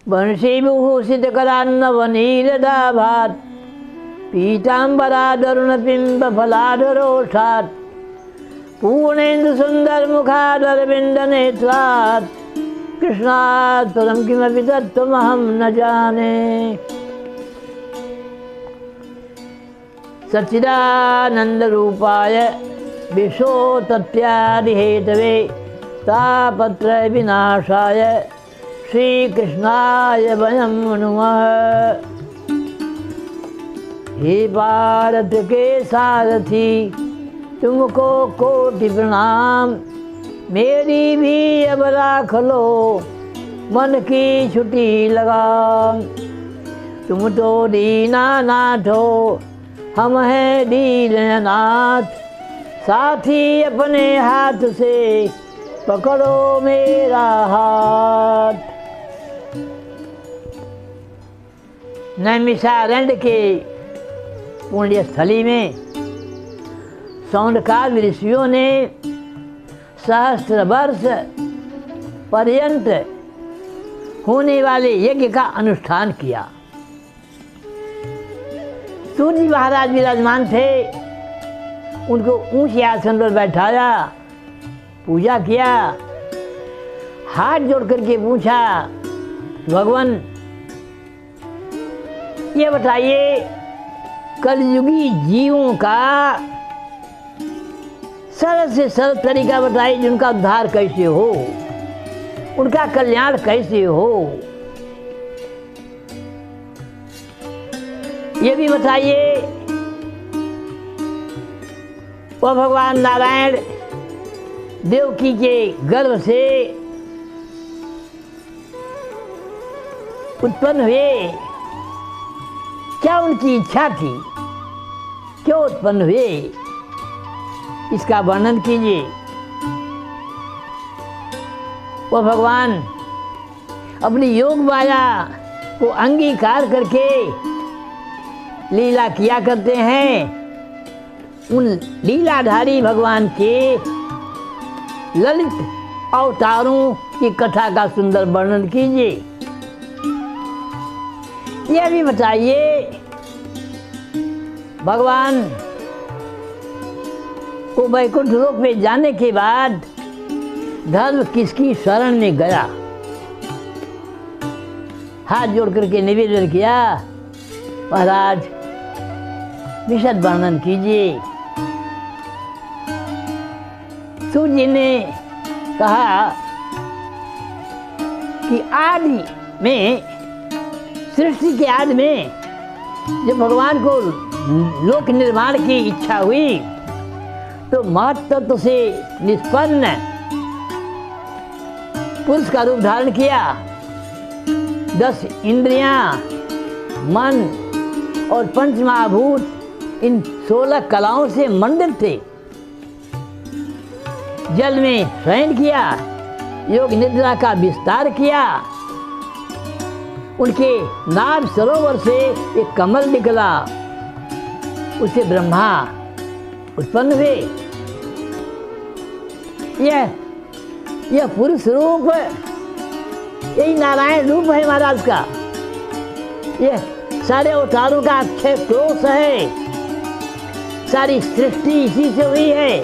वंशीभूषितकरान्नवनीलदाभात् पीताम्बरादरुणबिम्बफलाधरोष्ठात् पूर्णेन्दुसुन्दरमुखादरविन्दनेत्रात् कृष्णात् परं किमपि तत्त्वमहं न जाने। सच्चिदानन्दरूपाय विश्वोत्पत्त्यादिहेतवे तापत्रयविनाशाय श्रीकृष्णाय वयं नुमः। हे भारत के सारथी तुमको कोटि प्रणाम, मेरी भी अब राख लो मन की छुट्टी लगाम। तुम तो दीनानाथ हो हम हैं दीननाथ, साथी अपने हाथ से पकड़ो मेरा हाथ। नैमिषारण्य के पुण्य स्थली में सौनकादि ऋषियों ने सहस्त्र वर्ष पर्यंत होने वाले यज्ञ का अनुष्ठान किया। सूर्य जी महाराज विराजमान थे, उनको ऊंचे आसन पर बैठाया, पूजा किया, हाथ जोड़ करके पूछा, भगवान ये बताइए कलयुगी जीवों का सरल से सरल तरीका बताइए जिनका उद्धार कैसे हो, उनका कल्याण कैसे हो, ये भी बताइए। वह भगवान नारायण देवकी के गर्भ से उत्पन्न हुए, क्या उनकी इच्छा थी, क्यों उत्पन्न हुए, इसका वर्णन कीजिए। वह भगवान अपनी योग माया को अंगीकार करके लीला किया करते हैं। उन लीलाधारी भगवान के ललित अवतारों की कथा का सुंदर वर्णन कीजिए। यह भी बताइए भगवान को वैकुंठ लोक में जाने के बाद धर्म किसकी शरण में गया। हाथ जोड़ करके निवेदन किया, महाराज विशद वर्णन कीजिए। सूर्य जी ने कहा कि आदि में, सृष्टि के आदि में जब भगवान को लोक निर्माण की इच्छा हुई तो महत्त्व से निष्पन्न पुरुष का रूप धारण किया। 10 इंद्रियां, मन और पंच महाभूत इन 16 कलाओं से मंडित थे। जल में शयन किया, योग निद्रा का विस्तार किया। उनके नाभ सरोवर से एक कमल निकला, उससे ब्रह्मा उत्पन्न हुए। यह पुरुष रूप, यही नारायण रूप है महाराज का। यह सारे अवतारों का अक्षय क्रोश है, सारी सृष्टि इसी से हुई है।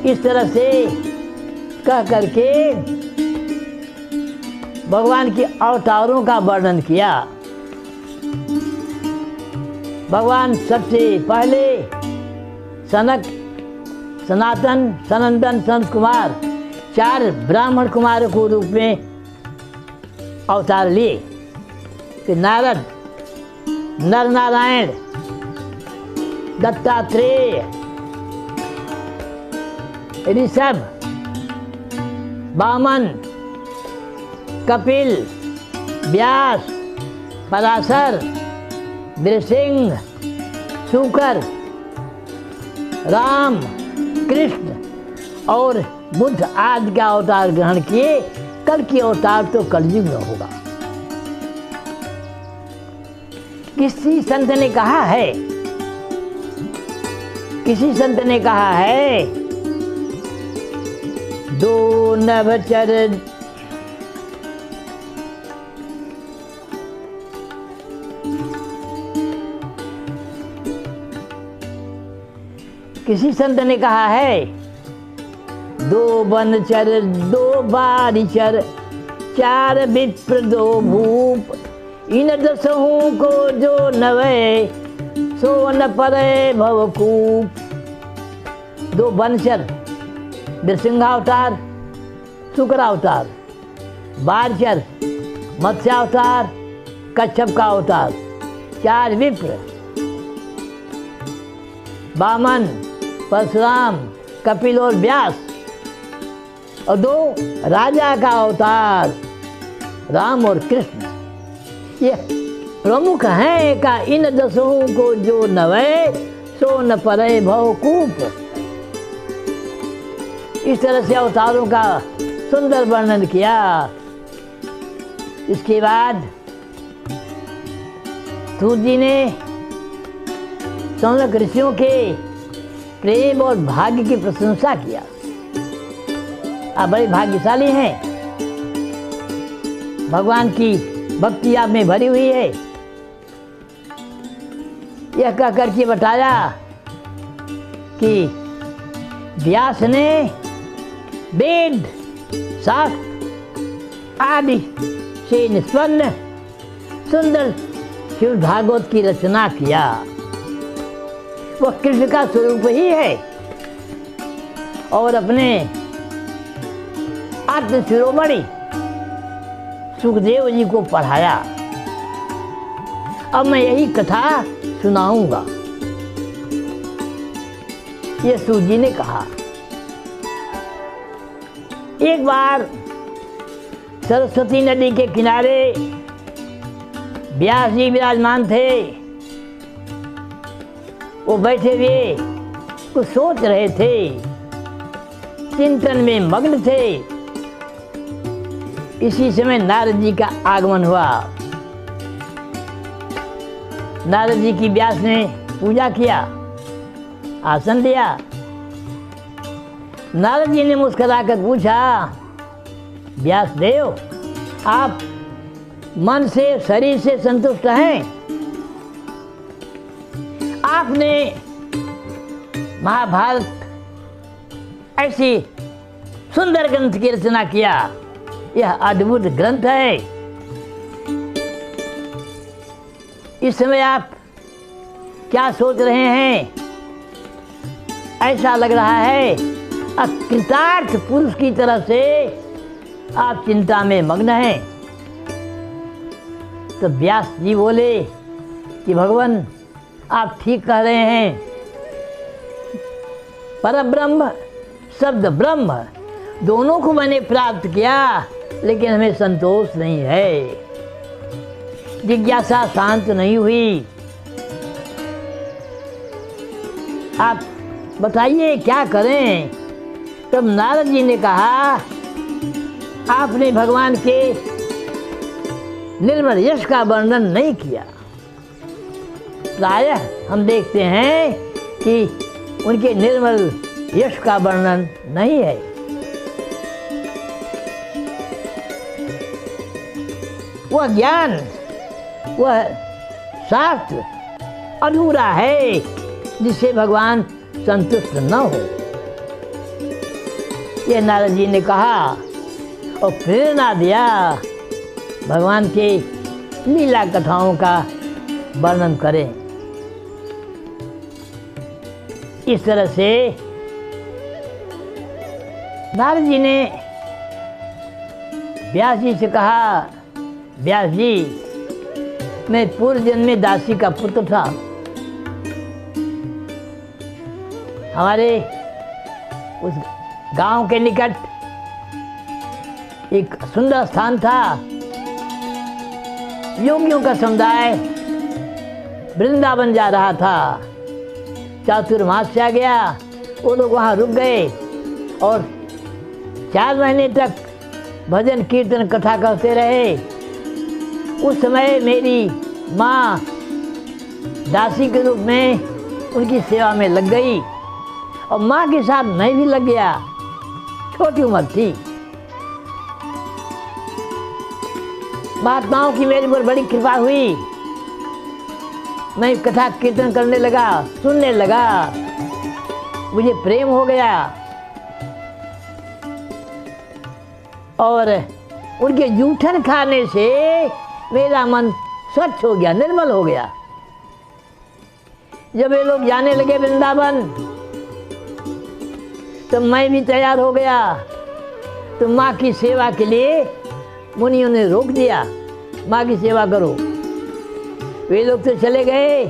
इस तरह से कह करके भगवान के अवतारों का वर्णन किया। भगवान सबसे पहले सनक, सनातन, सनंदन, संत कुमार 4 ब्राह्मण कुमारों को रूप में अवतार लिए। फिर नारद, नर नारायण, दत्तात्रेय, ऋषभ, वामन, कपिल, व्यास, पराशर, नृसिंह, शुकर, राम, कृष्ण और बुद्ध आदि का अवतार ग्रहण किए। कल की अवतार तो कलयुग में होगा। किसी संत ने कहा है, किसी संत ने कहा है, दो नभचर किसी संत ने कहा है, दो बनचर दो बारिचर चार विप्र दो भूप, इन दसहूं को जो नवे सो न परे भवकूप। दो बनचर, नृसिंहावतार शुक्रावतार, बारचर मत्स्यावतार कच्छप का अवतार, चार विप्र वामन परशुराम कपिल और व्यास, और दो राजा का अवतार राम और कृष्ण। ये प्रमुख हैं का इन दसों को जो नवे सो न परे भवकूप। इस तरह से अवतारों का सुंदर वर्णन किया। इसके बाद सूत जी ने सौनक ऋषियों के प्रेम और भाग्य की प्रशंसा किया। आप बड़े भाग्यशाली हैं, भगवान की भक्ति आप में भरी हुई है। यह कह करके बताया कि व्यास ने वेद शास्त्र आदि से निष्पन्न सुंदर शिव भागवत की रचना किया। वह कृष्ण का स्वरूप ही है और अपने आत्म शिरोमणि सुखदेव जी को पढ़ाया। अब मैं यही कथा सुनाऊंगा। ये सूत जी ने कहा, एक बार सरस्वती नदी के किनारे व्यास जी विराजमान थे। वो बैठे हुए कुछ सोच रहे थे, चिंतन में मग्न थे। इसी समय नारद जी का आगमन हुआ। नारद जी की व्यास ने पूजा किया, आसन दिया। नारद जी ने मुस्कुराकर पूछा, व्यास देव, आप मन से शरीर से संतुष्ट हैं? आपने महाभारत ऐसी सुंदर ग्रंथ की रचना किया। यह अद्भुत ग्रंथ है। इस समय आप क्या सोच रहे हैं? ऐसा लग रहा है अकृतार्थ पुरुष की तरह से आप चिंता में मग्न हैं। तो व्यास जी बोले कि भगवान, आप ठीक कह रहे हैं। परब्रह्म शब्द ब्रह्म दोनों को मैंने प्राप्त किया, लेकिन हमें संतोष नहीं है। जिज्ञासा शांत नहीं हुई। आप बताइए क्या करें? तब नारद जी ने कहा, आपने भगवान के निर्मल यश का वर्णन नहीं किया। प्रायः हम देखते हैं कि उनके निर्मल यश का वर्णन नहीं है। वह ज्ञान, वह शास्त्र अधूरा है जिससे भगवान संतुष्ट न हो। यह नारद जी ने कहा और प्रेरणा दिया भगवान के लीला कथाओं का वर्णन करें। इस तरह से नारद जी ने व्यास जी से कहा, व्यास जी, मैं पूर्व जन्म में दासी का पुत्र था। हमारे उस गांव के निकट एक सुंदर स्थान था। योगियों का समुदाय वृंदावन जा रहा था। चातुर्मास से आ गया, वो लोग वहाँ रुक गए और 4 महीने तक भजन कीर्तन कथा करते रहे। उस समय मेरी माँ दासी के रूप में उनकी सेवा में लग गई और माँ के साथ मैं भी लग गया। छोटी उम्र थी। महात्माओं की मेरे पर बड़ी कृपा हुई। मैं कथा कीर्तन करने लगा, सुनने लगा। मुझे प्रेम हो गया और उनके जूठन खाने से मेरा मन स्वच्छ हो गया, निर्मल हो गया। जब ये लोग जाने लगे वृंदावन तो मैं भी तैयार हो गया। तो माँ की सेवा के लिए मुनियों ने रोक दिया, माँ की सेवा करो। वे लोग तो चले गए,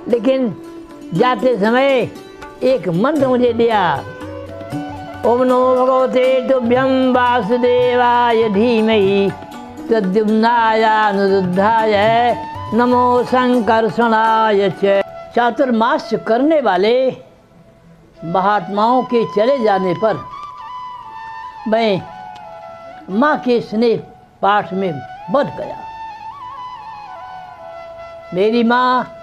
लेकिन जाते समय एक मंत्र मुझे दिया, ओम नमो भगवते तुभ्यं वासुदेवाय धीमहि प्रद्युम्नाय अनुरुद्धाय नमो संकर्षणाय च। चातुर्मास्य करने वाले महात्माओं के चले जाने पर मैं माँ के स्नेह पाठ में बंध गया। मेरी माँ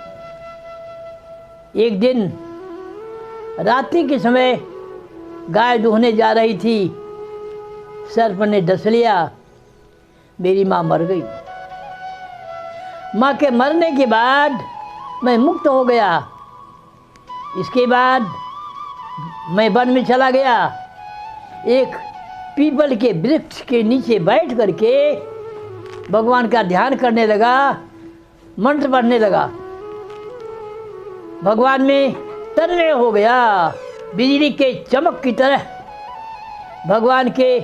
एक दिन रात्रि के समय गाय दूहने जा रही थी, सर्प ने डस लिया, मेरी माँ मर गई। माँ के मरने के बाद मैं मुक्त हो गया। इसके बाद मैं वन में चला गया, एक पीपल के वृक्ष के नीचे बैठ करके भगवान का ध्यान करने लगा, मंत्र पढ़ने लगा। भगवान में तन्मय हो गया, बिजली के चमक की तरह भगवान के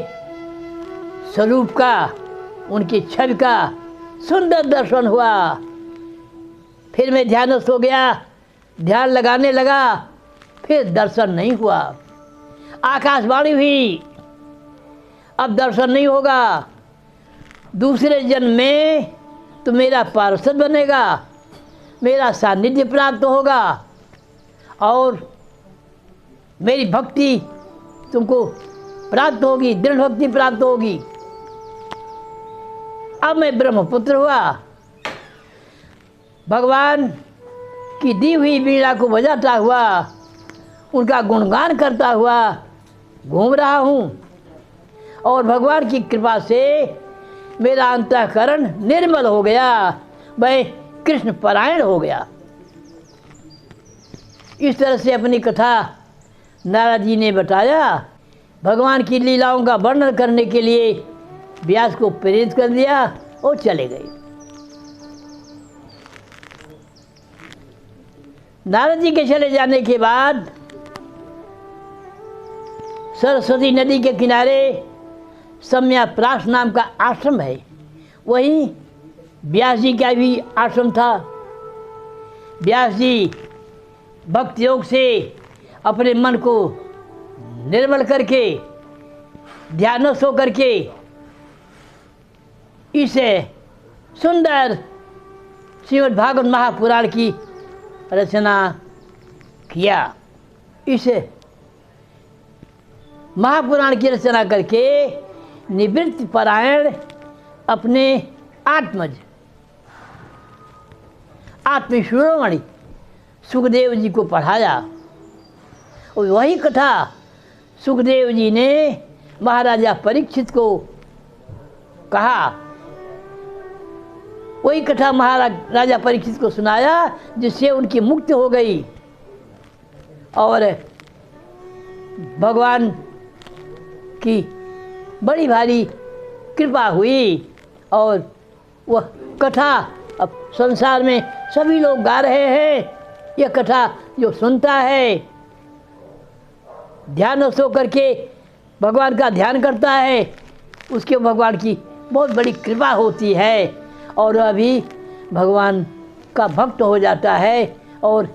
स्वरूप का, उनकी छवि का सुंदर दर्शन हुआ। फिर मैं ध्यानस्थ हो गया, ध्यान लगाने लगा, फिर दर्शन नहीं हुआ। आकाशवाणी हुई, अब दर्शन नहीं होगा, दूसरे जन्म में तो मेरा पार्षद बनेगा, मेरा सानिध्य प्राप्त होगा और मेरी भक्ति तुमको प्राप्त होगी, दृढ़ भक्ति प्राप्त होगी। अब मैं ब्रह्मपुत्र हुआ, भगवान की दी हुई वीणा को बजाता हुआ, उनका गुणगान करता हुआ घूम रहा हूँ और भगवान की कृपा से मेरा अंतःकरण निर्मल हो गया, मैं कृष्ण परायण हो गया। इस तरह से अपनी कथा नारद जी ने बताया। भगवान की लीलाओं का वर्णन करने के लिए व्यास को प्रेरित कर दिया और चले गए। नारद जी के चले जाने के बाद सरस्वती नदी के किनारे सम्याप्राश नाम का आश्रम है, वहीं व्यास जी का भी आश्रम था। व्यास जी भक्ति योग से अपने मन को निर्मल करके, ध्यानस्थ होकर के इसे सुंदर श्रीमद् भागवत महापुराण की रचना किया। इसे महापुराण की रचना करके निवृत्ति परायण अपने आत्मज आत्मशिरोमणि सुखदेव जी को पढ़ाया और वही कथा सुखदेव जी ने महाराजा परीक्षित को कहा। वही कथा महाराजा परीक्षित को सुनाया, जिससे उनकी मुक्ति हो गई और भगवान की बड़ी भारी कृपा हुई और वह कथा अब संसार में सभी लोग गा रहे हैं। यह कथा जो सुनता है, ध्यानस्थ होकर के भगवान का ध्यान करता है, उसके भगवान की बहुत बड़ी कृपा होती है और अभी भगवान का भक्त हो जाता है और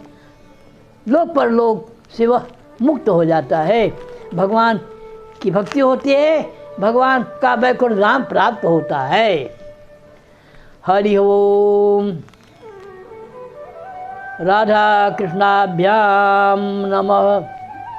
लोक परलोक से वह मुक्त हो जाता है। भगवान की भक्ति होती है, भगवान का वैकुंठ धाम प्राप्त होता है। हरि ओम। राधा कृष्णाभ्याम नमः।